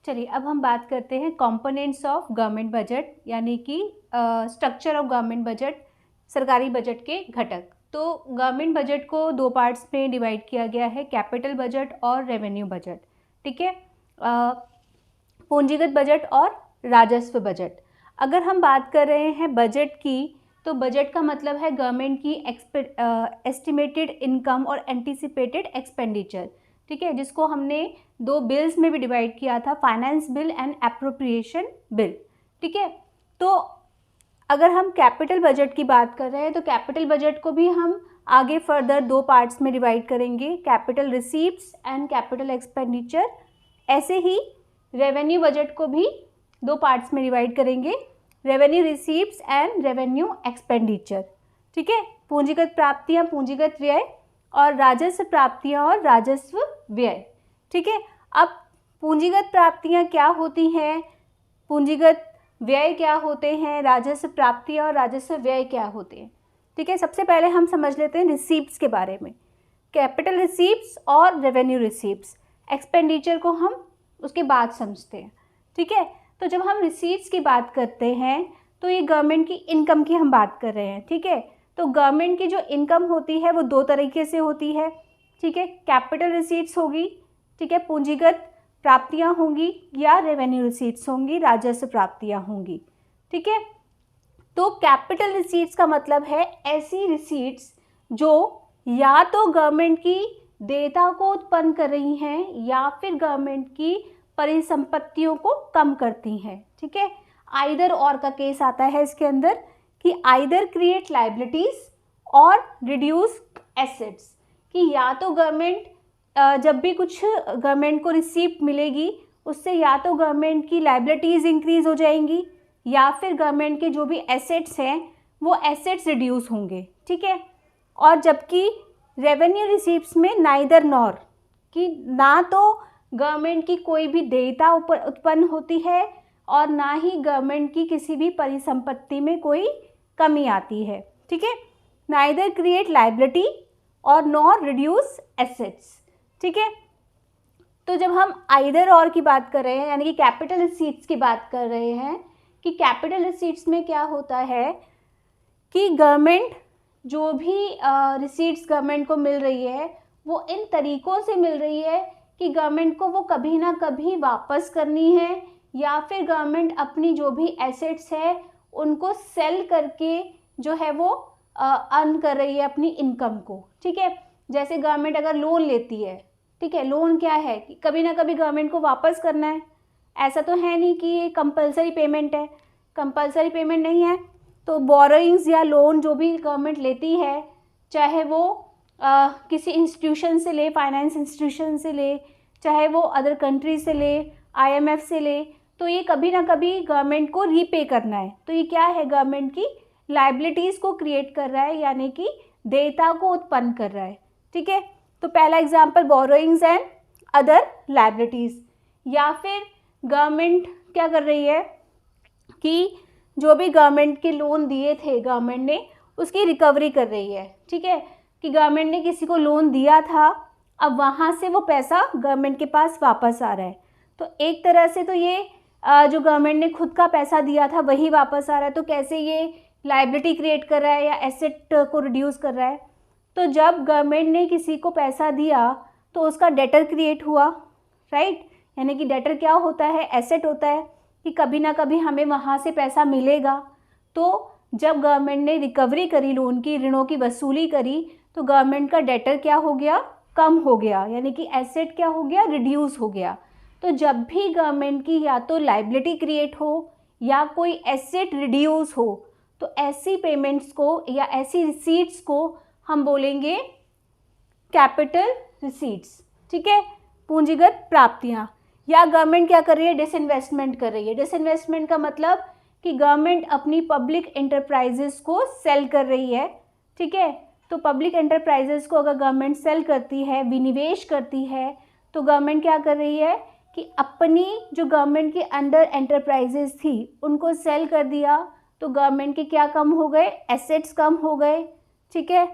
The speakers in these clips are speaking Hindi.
चलिए अब हम बात करते हैं कंपोनेंट्स ऑफ गवर्नमेंट बजट, यानी कि स्ट्रक्चर ऑफ गवर्नमेंट बजट, सरकारी बजट के घटक। तो गवर्नमेंट बजट को दो पार्ट्स में डिवाइड किया गया है, कैपिटल बजट और रेवेन्यू बजट। ठीक है, पूंजीगत बजट और राजस्व बजट। अगर हम बात कर रहे हैं बजट की, तो बजट का मतलब है गवर्नमेंट की एस्टिमेटेड इनकम और एंटिसिपेटेड एक्सपेंडिचर। ठीक है, जिसको हमने दो बिल्स में भी डिवाइड किया था, finance bill and appropriation bill. ठीक है, तो अगर हम कैपिटल बजट की बात कर रहे हैं तो कैपिटल बजट को भी हम आगे फर्दर दो पार्ट्स में डिवाइड करेंगे, capital receipts and capital expenditure. ऐसे ही रेवेन्यू बजट को भी दो पार्ट्स में डिवाइड करेंगे, revenue receipts and revenue expenditure. ठीक है, पूंजीगत प्राप्तियां, पूंजीगत व्यय, और राजस्व प्राप्तियां और राजस्व व्यय। ठीक है, अब पूंजीगत प्राप्तियां क्या होती हैं, पूंजीगत व्यय क्या होते हैं, राजस्व प्राप्तियां और राजस्व व्यय क्या होते हैं। ठीक है, सबसे पहले हम समझ लेते हैं रिसीप्ट्स के बारे में। कैपिटल रिसीप्ट्स और रेवेन्यू रिसीप्ट्स, एक्सपेंडिचर को हम उसके बाद समझते हैं। ठीक है, तो जब हम रिसीप्ट्स की बात करते हैं तो ये गवर्नमेंट की इनकम की हम बात कर रहे हैं। ठीक है, तो गवर्नमेंट की जो इनकम होती है वो दो तरीके से होती है। ठीक है, कैपिटल रिसीट्स होगी, ठीक है, पूंजीगत प्राप्तियां होंगी, या रेवेन्यू रिसीट्स होंगी, राजस्व प्राप्तियां होंगी। ठीक है, तो कैपिटल रिसीट्स का मतलब है ऐसी रिसीट्स जो या तो गवर्नमेंट की देयता को उत्पन्न कर रही हैं या फिर गवर्नमेंट की परिसंपत्तियों को कम करती हैं। ठीक है, आइदर और का केस आता है इसके अंदर कि आइदर क्रिएट लाइबिलिटीज और रिड्यूस एसेट्स, कि या तो गवर्नमेंट जब भी कुछ गवर्नमेंट को रिसीप्ट मिलेगी उससे या तो गवर्नमेंट की लाइबिलिटीज इंक्रीज हो जाएंगी या फिर गवर्नमेंट के जो भी एसेट्स हैं वो एसेट्स रिड्यूस होंगे। ठीक है, और जबकि रेवेन्यू रिसीप्ट्स में नाइदर नॉर, कि ना तो गवर्नमेंट की कोई भी देयता उत्पन्न होती है और ना ही गवर्नमेंट की किसी भी परिसंपत्ति में कोई कमी आती है। ठीक है, नाइदर क्रिएट लाइबिलिटी और नॉर रिड्यूस एसेट्स। ठीक है, तो जब हम आइदर और की बात कर रहे हैं, यानी कि कैपिटल रिसीट्स की बात कर रहे हैं, कि कैपिटल रिसीट्स में क्या होता है कि गवर्नमेंट जो भी रिसीट्स गवर्नमेंट को मिल रही है वो इन तरीक़ों से मिल रही है कि गवर्नमेंट को वो कभी ना कभी वापस करनी है, या फिर गवर्नमेंट अपनी जो भी एसेट्स है उनको सेल करके जो है वो अर्न कर रही है अपनी इनकम को। ठीक है, जैसे गवर्नमेंट अगर लोन लेती है, ठीक है, लोन क्या है कि कभी ना कभी गवर्नमेंट को वापस करना है, ऐसा तो है नहीं कि ये कंपलसरी पेमेंट है, कंपलसरी पेमेंट नहीं है। तो बोरोइंग्स या लोन जो भी गवर्नमेंट लेती है, चाहे वो किसी इंस्टीट्यूशन से ले, फाइनेंस इंस्टीट्यूशन से ले, चाहे वो अदर कंट्री से ले, IMF से ले, तो ये कभी ना कभी गवर्नमेंट को रीपे करना है। तो ये क्या है, गवर्नमेंट की लाइबिलिटीज़ को क्रिएट कर रहा है, यानी कि देयता को उत्पन्न कर रहा है। ठीक है, तो पहला example borrowings and other liabilities. या फिर गवर्नमेंट क्या कर रही है कि जो भी गवर्नमेंट के लोन दिए थे गवर्नमेंट ने, उसकी रिकवरी कर रही है। ठीक है, कि गवर्नमेंट ने किसी को लोन दिया था, अब वहाँ से वो पैसा गवर्नमेंट के पास वापस आ रहा है। तो एक तरह से तो ये जो गवर्नमेंट ने खुद का पैसा दिया था वही वापस आ रहा है, तो कैसे ये लाइबिलिटी क्रिएट कर रहा है या एसेट को रिड्यूस कर रहा है। तो जब गवर्नमेंट ने किसी को पैसा दिया तो उसका डेटर क्रिएट हुआ, राइट, यानी कि डेटर क्या होता है, एसेट होता है, कि कभी ना कभी हमें वहाँ से पैसा मिलेगा। तो जब गवर्नमेंट ने रिकवरी करी, लोन की, ऋणों की वसूली करी, तो गवर्नमेंट का डेटर क्या हो गया, कम हो गया, यानी कि एसेट क्या हो गया, रिड्यूस हो गया। तो जब भी गवर्नमेंट की या तो लाइबिलिटी क्रिएट हो या कोई एसेट रिड्यूस हो, तो ऐसी पेमेंट्स को या ऐसी रिसीट्स को हम बोलेंगे कैपिटल रिसीट्स। ठीक है, पूंजीगत प्राप्तियां। या गवर्नमेंट क्या कर रही है, डिसइन्वेस्टमेंट कर रही है। डिसइन्वेस्टमेंट का मतलब कि गवर्नमेंट अपनी पब्लिक एंटरप्राइजेस को सेल कर रही है। ठीक है, तो पब्लिक एंटरप्राइजेस को अगर गवर्नमेंट सेल करती है, विनिवेश करती है, तो गवर्नमेंट क्या कर रही है कि अपनी जो गवर्नमेंट के अंडर एंटरप्राइजेस थी उनको सेल कर दिया, तो गवर्नमेंट के क्या कम हो गए, एसेट्स कम हो गए। ठीक है,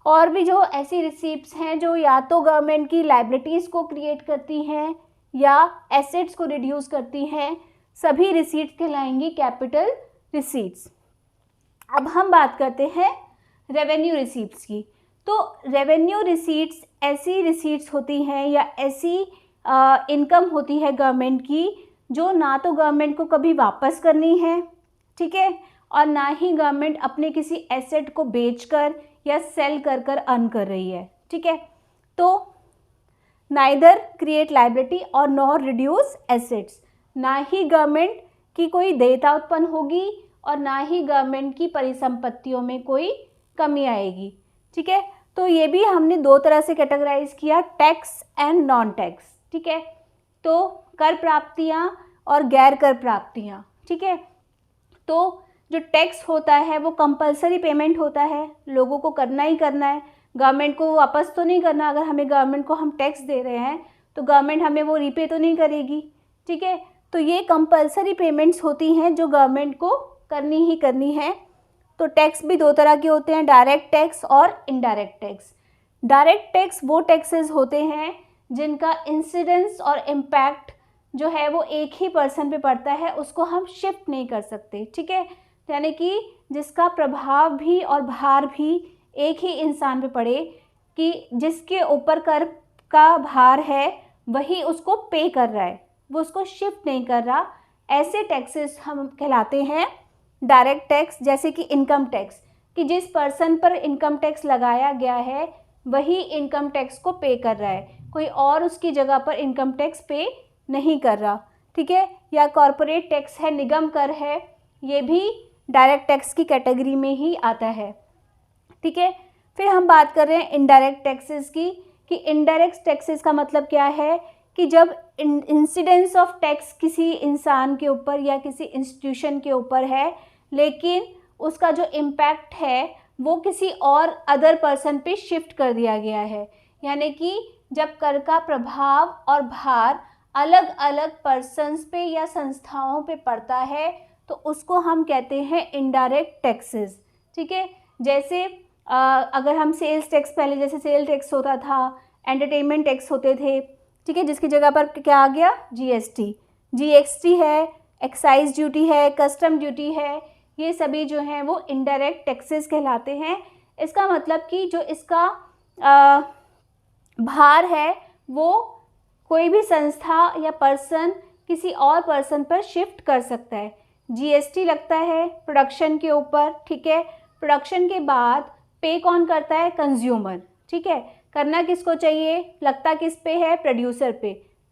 और भी जो ऐसी रिसीप्ट्स हैं जो या तो गवर्नमेंट की लाइबिलिटीज़ को क्रिएट करती हैं या एसेट्स को रिड्यूस करती हैं, सभी रिसीट्स कहलाएंगी कैपिटल रिसीट्स। अब हम बात करते हैं रेवेन्यू रिसीट्स की। तो रेवेन्यू रिसीट्स ऐसी रिसीट्स होती हैं या ऐसी इनकम होती है गवर्नमेंट की जो ना तो गवर्नमेंट को कभी वापस करनी है, ठीक है, और ना ही गवर्नमेंट अपने किसी एसेट को बेचकर या सेल कर कर अर्न कर रही है, ठीक है। तो नाइदर क्रिएट लायबिलिटी और नॉर रिड्यूस एसेट्स, ना ही गवर्नमेंट की कोई देयता उत्पन्न होगी और ना ही गवर्नमेंट की परिसंपत्तियों में कोई कमी आएगी, ठीक है। तो ये भी हमने दो तरह से कैटेगराइज किया, टैक्स एंड नॉन टैक्स, ठीक है। तो कर प्राप्तियाँ और गैर कर प्राप्तियाँ, ठीक है। तो जो टैक्स होता है वो कंपलसरी पेमेंट होता है, लोगों को करना ही करना है, गवर्नमेंट को वापस तो नहीं करना। अगर हमें गवर्नमेंट को हम टैक्स दे रहे हैं तो गवर्नमेंट हमें वो रीपे तो नहीं करेगी, ठीक है। तो ये कंपलसरी पेमेंट्स होती हैं जो गवर्नमेंट को करनी ही करनी है। तो टैक्स भी दो तरह के होते हैं, डायरेक्ट टैक्स और इनडायरेक्ट टैक्स। डायरेक्ट टैक्स वो टैक्सेस होते हैं जिनका इंसिडेंस और इम्पैक्ट जो है वो एक ही पर्सन पे पड़ता है, उसको हम शिफ्ट नहीं कर सकते, ठीक है। यानी कि जिसका प्रभाव भी और भार भी एक ही इंसान पे पड़े, कि जिसके ऊपर कर का भार है वही उसको पे कर रहा है, वो उसको शिफ्ट नहीं कर रहा, ऐसे टैक्सेस हम कहलाते हैं डायरेक्ट टैक्स। जैसे कि इनकम टैक्स, कि जिस पर्सन पर इनकम टैक्स लगाया गया है वही इनकम टैक्स को पे कर रहा है, कोई और उसकी जगह पर इनकम टैक्स पे नहीं कर रहा, ठीक है। या कॉरपोरेट टैक्स है, निगम कर है, ये भी डायरेक्ट टैक्स की कैटेगरी में ही आता है, ठीक है। फिर हम बात कर रहे हैं इनडायरेक्ट टैक्सेस की, कि इनडायरेक्ट टैक्सेस का मतलब क्या है, कि जब इंसिडेंस ऑफ टैक्स किसी इंसान के ऊपर या किसी इंस्टीट्यूशन के ऊपर है, लेकिन उसका जो इम्पैक्ट है वो किसी और अदर पर्सन पे शिफ्ट कर दिया गया है। यानी कि जब कर का प्रभाव और भार अलग अलग पर्सन्स पे या संस्थाओं पे पड़ता है तो उसको हम कहते हैं इनडायरेक्ट टैक्सेस, ठीक है। जैसे अगर हम सेल्स टैक्स, पहले जैसे सेल टैक्स होता था, एंटरटेनमेंट टैक्स होते थे, ठीक है, जिसकी जगह पर क्या आ गया, जीएसटी, जीएसटी है, एक्साइज ड्यूटी है, कस्टम ड्यूटी है, ये सभी जो हैं वो इनडायरेक्ट टैक्सेस कहलाते हैं। इसका मतलब कि जो इसका भार है वो कोई भी संस्था या पर्सन किसी और पर्सन पर शिफ्ट कर सकता है। जीएसटी लगता है प्रोडक्शन के ऊपर, ठीक है। प्रोडक्शन के बाद पे कौन करता है, कंज्यूमर, ठीक है। करना किसको चाहिए, लगता किस पे है, प्रोड्यूसर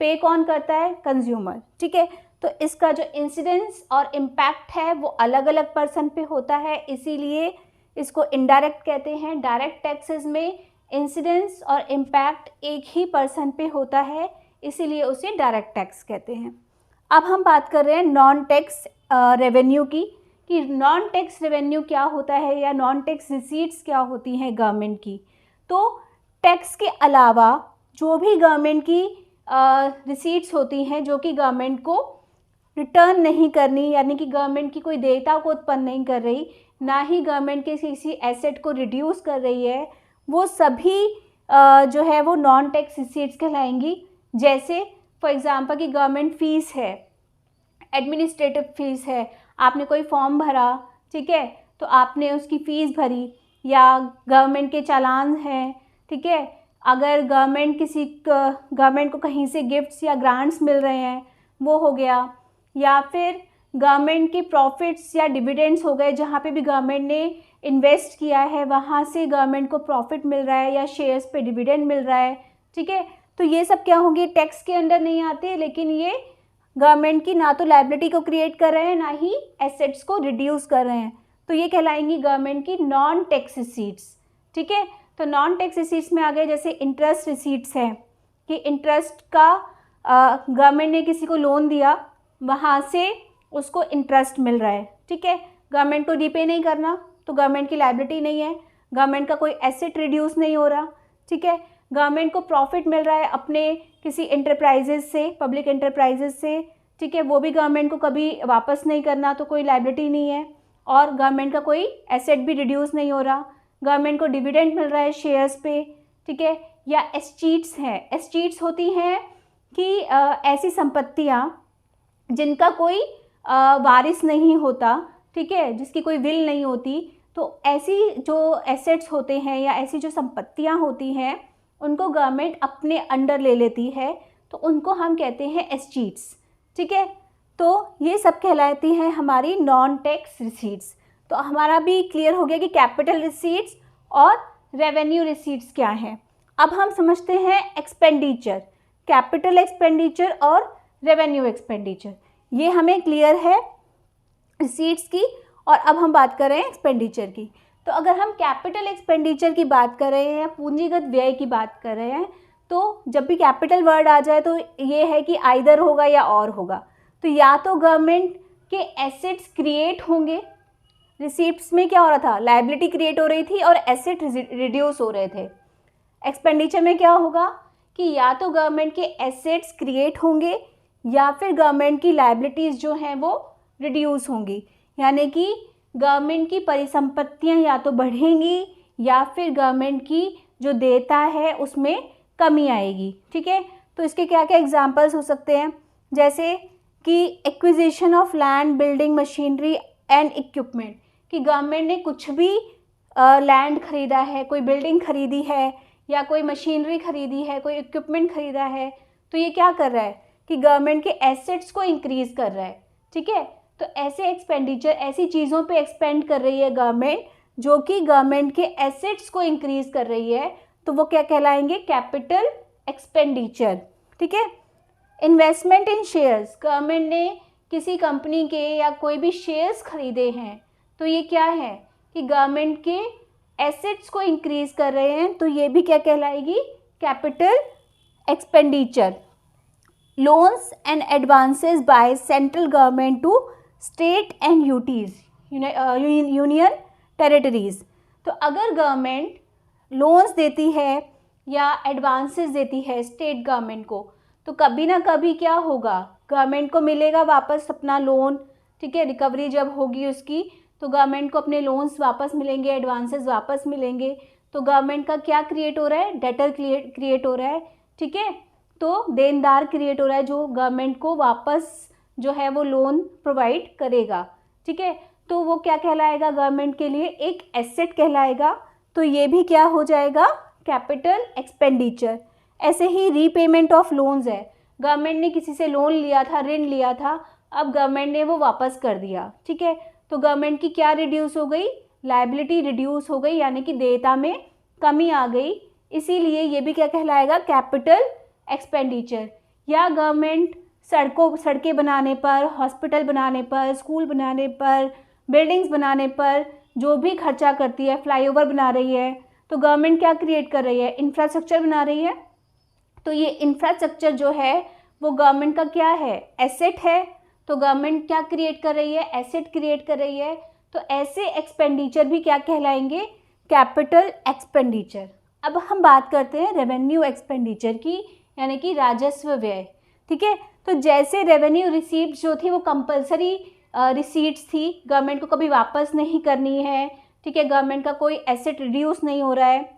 पे कौन करता है, कंज्यूमर, ठीक है। तो इसका जो इंसिडेंस और इम्पैक्ट है वो अलग अलग पर्सन पे होता है, इसीलिए इसको इनडायरेक्ट कहते हैं। डायरेक्ट टैक्सेस में इंसिडेंस और इम्पैक्ट एक ही पर्सन पे होता है, इसीलिए उसे डायरेक्ट टैक्स कहते हैं। अब हम बात कर रहे हैं नॉन टैक्स रेवेन्यू की, कि नॉन टैक्स रेवेन्यू क्या होता है या नॉन टैक्स रिसीट्स क्या होती हैं गवर्नमेंट की। तो टैक्स के अलावा जो भी गवर्नमेंट की रिसीट्स होती हैं जो कि गवर्नमेंट को रिटर्न नहीं करनी, यानी कि गवर्नमेंट की कोई देयता को उत्पन्न नहीं कर रही, ना ही गवर्नमेंट के किसी एसेट को रिड्यूस कर रही है, वो सभी जो है वो नॉन टैक्स रिसीट्स कहलाएंगी। जैसे फॉर एग्जांपल कि गवर्नमेंट फ़ीस है, एडमिनिस्ट्रेटिव फ़ीस है, आपने कोई फॉर्म भरा, ठीक है, तो आपने उसकी फ़ीस भरी, या गवर्नमेंट के चालान हैं, ठीक है। अगर गवर्नमेंट को कहीं से गिफ्ट्स या ग्रांट्स मिल रहे हैं वो हो गया, या फिर गवर्नमेंट के प्रॉफिट्स या डिविडेंड्स हो गए, जहाँ पे भी गवर्नमेंट ने इन्वेस्ट किया है वहाँ से गवर्नमेंट को प्रॉफिट मिल रहा है या शेयर्स पे डिविडेंड मिल रहा है, ठीक है। तो ये सब क्या होंगे, टैक्स के अंडर नहीं आते, लेकिन ये गवर्नमेंट की ना तो लायबिलिटी को क्रिएट कर रहे हैं ना ही एसेट्स को रिड्यूस कर रहे हैं, तो ये कहलाएंगी गवर्नमेंट की नॉन टैक्स रिसीट्स, ठीक है। तो नॉन टैक्स रिसीट्स में आ गए जैसे इंटरेस्ट रिसीट्स हैं, कि इंटरेस्ट का गवर्नमेंट ने किसी को लोन दिया, वहाँ से उसको इंटरेस्ट मिल रहा है, ठीक है। गवर्नमेंट को रीपे नहीं करना तो गवर्नमेंट की लायबिलिटी नहीं है, गवर्नमेंट का कोई एसेट रिड्यूस नहीं हो रहा, ठीक है। गवर्नमेंट को प्रॉफिट मिल रहा है अपने किसी एंटरप्राइजेज से, पब्लिक एंटरप्राइजेज से, ठीक है, वो भी गवर्नमेंट को कभी वापस नहीं करना, तो कोई लायबिलिटी नहीं है, और गवर्नमेंट का कोई एसेट भी रिड्यूस नहीं हो रहा, गवर्नमेंट को डिविडेंड मिल रहा है शेयर्स पे, ठीक है। या एस्टीट्स हैं, एस्टीट्स होती हैं कि ऐसी संपत्तियां जिनका कोई वारिस नहीं होता, ठीक है, जिसकी कोई विल नहीं होती, तो ऐसी जो एसेट्स होते हैं या ऐसी जो संपत्तियां होती हैं उनको गवर्नमेंट अपने अंडर ले लेती है, तो उनको हम कहते हैं एस्टीट्स, ठीक है। तो ये सब कहलाती हैं हमारी नॉन टैक्स रिसीट्स। तो हमारा भी क्लियर हो गया कि कैपिटल रिसीट्स और रेवेन्यू रिसीट्स क्या हैं। अब हम समझते हैं एक्सपेंडिचर, कैपिटल एक्सपेंडिचर और रेवेन्यू एक्सपेंडिचर। ये हमें क्लियर है रिसीट्स की। और अब हम बात कर रहे हैं एक्सपेंडिचर की। तो अगर हम कैपिटल एक्सपेंडिचर की बात कर रहे हैं या पूंजीगत व्यय की बात कर रहे हैं, तो जब भी कैपिटल वर्ड आ जाए तो ये है कि आइदर होगा या और होगा। तो या तो गवर्नमेंट के एसेट्स क्रिएट होंगे, रिसीट्स में क्या हो रहा था, लायबिलिटी क्रिएट हो रही थी और एसेट रिड्यूस हो रहे थे। एक्सपेंडिचर में क्या होगा कि या तो गवर्नमेंट के एसेट्स क्रिएट होंगे या फिर गवर्नमेंट की लायबिलिटीज़ जो हैं वो रिड्यूस होंगी, यानी कि गवर्नमेंट की परिसंपत्तियां या तो बढ़ेंगी या फिर गवर्नमेंट की जो देयता है उसमें कमी आएगी, ठीक है। तो इसके क्या क्या एग्जांपल्स हो सकते हैं, जैसे कि acquisition of land, building, machinery and equipment, कि गवर्नमेंट ने कुछ भी लैंड खरीदा है, कोई बिल्डिंग खरीदी है या कोई मशीनरी खरीदी है, कोई इक्विपमेंट खरीदा है, तो ये क्या कर रहा है कि गवर्नमेंट के एसेट्स को इंक्रीज़ कर रहा है, ठीक है। तो ऐसे एक्सपेंडिचर, ऐसी चीज़ों पे एक्सपेंड कर रही है गवर्नमेंट जो कि गवर्नमेंट के एसेट्स को इंक्रीज़ कर रही है, तो वो क्या कहलाएंगे, कैपिटल एक्सपेंडिचर, ठीक है। इन्वेस्टमेंट इन शेयर्स, गवर्नमेंट ने किसी कंपनी के या कोई भी शेयर्स खरीदे हैं, तो ये क्या है कि गवर्नमेंट के एसेट्स को इंक्रीज़ कर रहे हैं, तो ये भी क्या कहलाएगी, capital expenditure. Loans and advances by central government to state and union territories, तो अगर गवर्नमेंट लोन्स देती है या एडवांसेस देती है स्टेट गवर्नमेंट को, तो कभी ना कभी क्या होगा, गवर्नमेंट को मिलेगा वापस अपना लोन, ठीक है। रिकवरी जब होगी उसकी तो गवर्नमेंट को अपने लोन्स वापस मिलेंगे, एडवांसेस वापस मिलेंगे, तो गवर्नमेंट का क्या क्रिएट हो रहा है, डेटर क्रिएट हो रहा है, ठीक है। तो देनदार क्रिएट हो रहा है जो गवर्नमेंट को वापस जो है वो लोन प्रोवाइड करेगा, ठीक है। तो वो क्या कहलाएगा, गवर्नमेंट के लिए एक एसेट कहलाएगा, तो ये भी क्या हो जाएगा, कैपिटल एक्सपेंडिचर। ऐसे ही रीपेमेंट ऑफ लोन्स है, गवर्नमेंट ने किसी से लोन लिया था, ऋण लिया था, अब गवर्नमेंट ने वो वापस कर दिया, ठीक है। तो गवर्नमेंट की क्या रिड्यूस हो गई, लायबिलिटी रिड्यूस हो गई, यानी कि देयता में कमी आ गई, इसीलिए ये भी क्या कहलाएगा, कैपिटल एक्सपेंडिचर। या गवर्नमेंट सड़कें बनाने पर, हॉस्पिटल बनाने पर, स्कूल बनाने पर, बिल्डिंग्स बनाने पर जो भी खर्चा करती है, फ्लाईओवर बना रही है, तो गवर्नमेंट क्या क्रिएट कर रही है, इंफ्रास्ट्रक्चर बना रही है। तो ये इंफ्रास्ट्रक्चर जो है वो गवर्नमेंट का क्या है, एसेट है, तो गवर्नमेंट क्या क्रिएट कर रही है, एसेट क्रिएट कर रही है। तो ऐसे एक्सपेंडिचर भी क्या कहलाएंगे, कैपिटल एक्सपेंडिचर। अब हम बात करते हैं रेवेन्यू एक्सपेंडिचर की, यानी कि राजस्व व्यय, ठीक है। तो जैसे रेवेन्यू रिसीप्ट जो थी वो कंपलसरी रिसीट्स थी, गवर्नमेंट को कभी वापस नहीं करनी है, ठीक है, गवर्नमेंट का कोई एसेट रिड्यूस नहीं हो रहा है।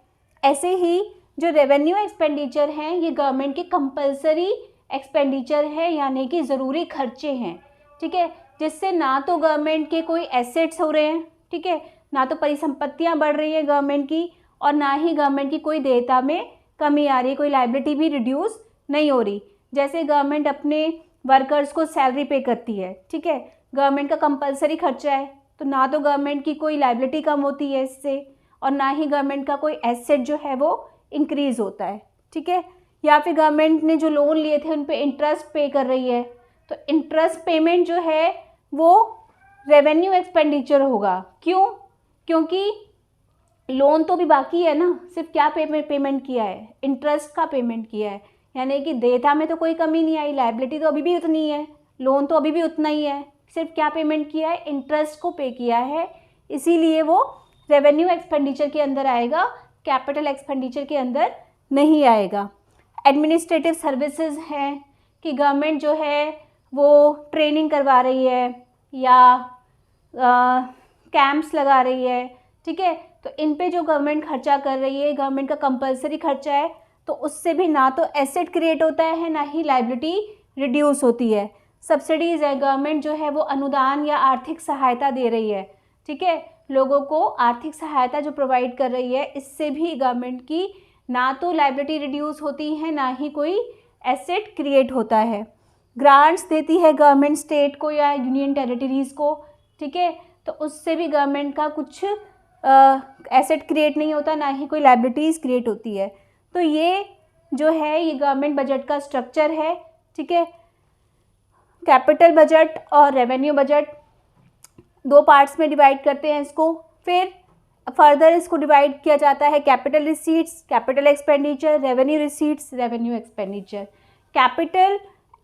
ऐसे ही जो रेवेन्यू एक्सपेंडिचर हैं ये गवर्नमेंट के कंपलसरी एक्सपेंडिचर है, यानी कि ज़रूरी खर्चे हैं, ठीक है, जिससे ना तो गवर्नमेंट के कोई एसेट्स हो रहे हैं, ठीक है, ना तो परिसंपत्तियां बढ़ रही हैं गवर्नमेंट की, और ना ही गवर्नमेंट की कोई देयता में कमी आ रही है, कोई लायबिलिटी भी रिड्यूस नहीं हो रही। जैसे गवर्नमेंट अपने वर्कर्स को सैलरी पे करती है, ठीक है, गवर्नमेंट का कंपलसरी खर्चा है, तो ना तो गवर्नमेंट की कोई लायबिलिटी कम होती है इससे, और ना ही गवर्नमेंट का कोई एसेट जो है वो इंक्रीज़ होता है, ठीक है। या फिर गवर्नमेंट ने जो लोन लिए थे उन पे इंटरेस्ट पे कर रही है, तो इंटरेस्ट पेमेंट जो है वो रेवेन्यू एक्सपेंडिचर होगा। क्यों, क्योंकि लोन तो भी बाकी है ना, सिर्फ क्या पेमेंट किया है, इंटरेस्ट का पेमेंट किया है, यानी कि देयता में तो कोई कमी नहीं आई, लायबिलिटी तो अभी भी उतनी है, लोन तो अभी भी उतना ही है, सिर्फ क्या पेमेंट किया है, इंटरेस्ट को पे किया है, इसीलिए वो रेवेन्यू एक्सपेंडिचर के अंदर आएगा, कैपिटल एक्सपेंडिचर के अंदर नहीं आएगा। एडमिनिस्ट्रेटिव सर्विसेज हैं कि गवर्नमेंट जो है वो ट्रेनिंग करवा रही है या कैंप्स लगा रही है, ठीक है, तो इन पे जो गवर्नमेंट खर्चा कर रही है, गवर्नमेंट का कंपलसरी खर्चा है, तो उससे भी ना तो एसेट क्रिएट होता है ना ही लाइबिलिटी रिड्यूस होती है। सब्सिडीज़ है, गवर्नमेंट जो है वो अनुदान या आर्थिक सहायता दे रही है, ठीक है, लोगों को आर्थिक सहायता जो प्रोवाइड कर रही है, इससे भी गवर्नमेंट की ना तो लाइबिलिटी रिड्यूस होती है ना ही कोई एसेट क्रिएट होता है। ग्रांट्स देती है गवर्नमेंट स्टेट को या यूनियन टेरिटरीज़ को, ठीक है, तो उससे भी गवर्नमेंट का कुछ एसेट क्रिएट नहीं होता, ना ही कोई लाइबिलिटीज़ क्रिएट होती है। तो ये जो है ये गवर्नमेंट बजट का स्ट्रक्चर है, ठीक है। कैपिटल बजट और रेवेन्यू बजट दो पार्ट्स में डिवाइड करते हैं इसको। फिर फर्दर इसको डिवाइड किया जाता है capital receipts, capital expenditure, revenue receipts, revenue expenditure. Capital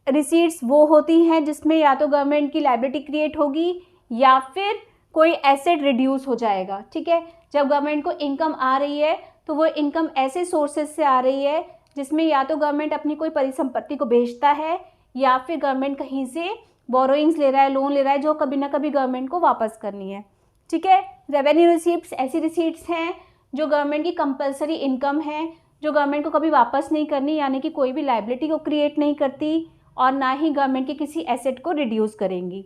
receipts वो होती हैं जिसमें या तो गवर्नमेंट की लायबिलिटी क्रिएट होगी या फिर कोई एसेट रिड्यूस हो जाएगा, ठीक है। जब गवर्नमेंट को इनकम आ रही है तो वो इनकम ऐसे सोर्सेज से आ रही है जिसमें या तो गवर्नमेंट अपनी कोई परिसंपत्ति को बेचता है या फिर गवर्नमेंट कहीं से बोरोइंग्स ले रहा है, लोन ले रहा है, जो कभी ना कभी गवर्नमेंट को वापस करनी है, ठीक है। रेवेन्यू रिसीट्स ऐसी रिसीट्स हैं जो गवर्नमेंट की कंपलसरी इनकम है, जो गवर्नमेंट को कभी वापस नहीं करनी, यानी कि कोई भी लायबिलिटी को क्रिएट नहीं करती और ना ही गवर्नमेंट के किसी एसेट को रिड्यूस करेंगी।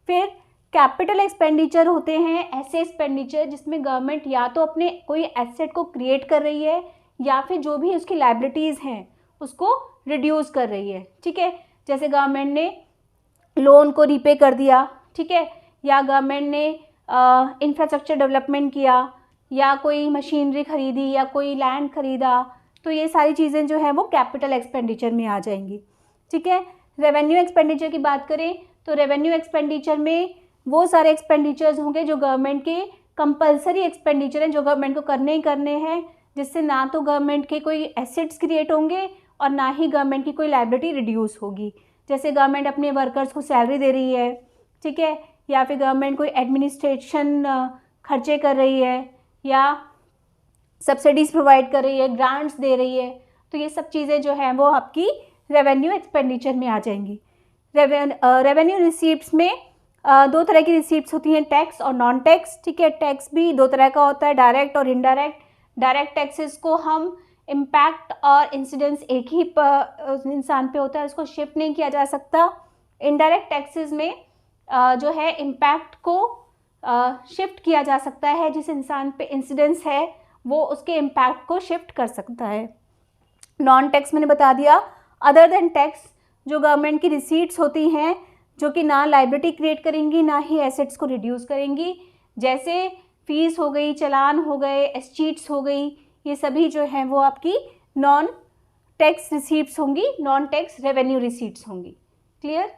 फिर कैपिटल एक्सपेंडिचर होते हैं ऐसे एक्सपेंडिचर जिसमें गवर्नमेंट या तो अपने कोई एसेट को क्रिएट कर रही है या फिर जो भी उसकी लायबिलिटीज़ हैं उसको रिड्यूस कर रही है, ठीक है। जैसे गवर्नमेंट ने लोन को रीपे कर दिया, ठीक है, या गवर्नमेंट ने इंफ्रास्ट्रक्चर डेवलपमेंट किया या कोई मशीनरी खरीदी या कोई लैंड खरीदा, तो ये सारी चीज़ें जो है वो कैपिटल एक्सपेंडिचर में आ जाएंगी, ठीक है। रेवेन्यू एक्सपेंडिचर की बात करें तो रेवेन्यू एक्सपेंडिचर में वो सारे एक्सपेंडिचर्स होंगे जो गवर्नमेंट के कंपलसरी एक्सपेंडिचर हैं, जो गवर्नमेंट को करने ही करने हैं, जिससे ना तो गवर्नमेंट के कोई एसेट्स क्रिएट होंगे और ना ही गवर्नमेंट की कोई लायबिलिटी रिड्यूस होगी। जैसे गवर्नमेंट अपने वर्कर्स को सैलरी दे रही है, ठीक है, या फिर गवर्नमेंट कोई एडमिनिस्ट्रेशन खर्चे कर रही है या सब्सिडीज़ प्रोवाइड कर रही है, ग्रांट्स दे रही है, तो ये सब चीज़ें जो हैं वो आपकी रेवेन्यू एक्सपेंडिचर में आ जाएंगी। रेवेन्यू रिसीप्ट्स में दो तरह की रिसीप्ट्स होती हैं, टैक्स और नॉन टैक्स, ठीक है। टैक्स भी दो तरह का होता है, डायरेक्ट और इनडायरेक्ट। डायरेक्ट टैक्सेस को हम इम्पैक्ट और इंसिडेंस एक ही इंसान पे होता है, उसको शिफ्ट नहीं किया जा सकता। इनडायरेक्ट टैक्सेस में जो है इम्पैक्ट को शिफ्ट किया जा सकता है, जिस इंसान पे इंसिडेंस है वो उसके इम्पैक्ट को शिफ्ट कर सकता है। नॉन टैक्स मैंने बता दिया, अदर देन टैक्स जो गवर्नमेंट की रिसीट्स होती हैं जो कि ना लायबिलिटी क्रिएट करेंगी ना ही एसेट्स को रिड्यूस करेंगी, जैसे फीस हो गई, चालान हो गए, एस्चीट्स हो गई, ये सभी जो हैं वो आपकी नॉन टैक्स रिसीट्स होंगी, नॉन टैक्स रेवेन्यू रिसीट्स होंगी। क्लियर?